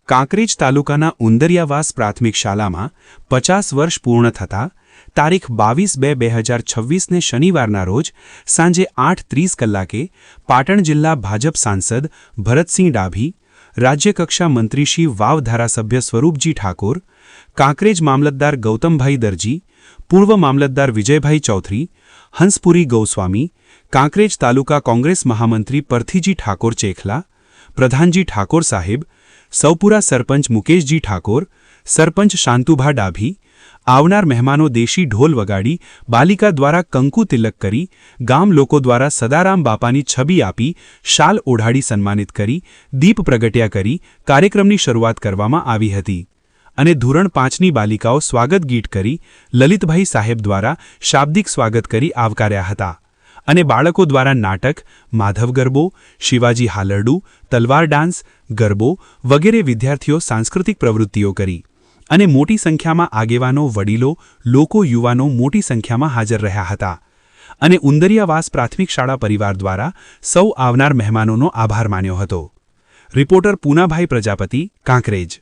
કાંકરેજ તાલુકાના ઉંદરિયાવાસ પ્રાથમિક શાળામાં 50 વર્ષ પૂર્ણ થતાં તારીખ 22/2/2026ને શનિવારના રોજ સાંજે 8:30 કલાકે પાટણ જિલ્લા ભાજપ સાંસદ ભરતસિંહ ડાભી, રાજ્યકક્ષા મંત્રી શ્રી વાવ ધારાસભ્ય સ્વરૂપજી ઠાકોર, કાંકરેજ મામલતદાર ગૌતમભાઈ દરજી, પૂર્વ મામલતદાર વિજયભાઈ ચૌધરી, હંસપુરી ગૌસ્વામી, કાંકરેજ તાલુકા કોંગ્રેસ મહામંત્રી પરથીજી ઠાકોર ચેખલા, પ્રધાનજી ઠાકોર સાહેબ, સૌપુરા સરપંચ મુકેશજી ઠાકોર, સરપંચ શાંતુભા ડાભી, આવનાર મહેમાનો દેશી ઢોલ વગાડી બાલિકા દ્વારા કંકુ તિલક કરી, ગામ લોકો દ્વારા સદારામ બાપાની છબી આપી શાલ ઓઢાડી સન્માનિત કરી, દીપ પ્રગટ્યા કરી કાર્યક્રમની શરૂઆત કરવામાં આવી હતી અને ધોરણ 5ની બાલિકાઓ સ્વાગત ગીત કરી લલિતભાઈ સાહેબ દ્વારા શાબ્દિક સ્વાગત કરી આવકાર્યા હતા અને બાળકો દ્વારા નાટક, માધવ ગરબો, શિવાજી હાલરડું, તલવાર ડાન્સ, ગરબો વગેરે વિદ્યાર્થીઓ સાંસ્કૃતિક પ્રવૃત્તિઓ કરી અને મોટી સંખ્યામાં આગેવાનો, વડીલો, લોકો, યુવાનો મોટી સંખ્યામાં હાજર રહ્યા હતા અને ઉંદરિયાવાસ પ્રાથમિક શાળા પરિવાર દ્વારા સૌ આવનાર મહેમાનોનો આભાર માન્યો હતો. રિપોર્ટર પૂનાભાઈ પ્રજાપતિ, કાંકરેજ.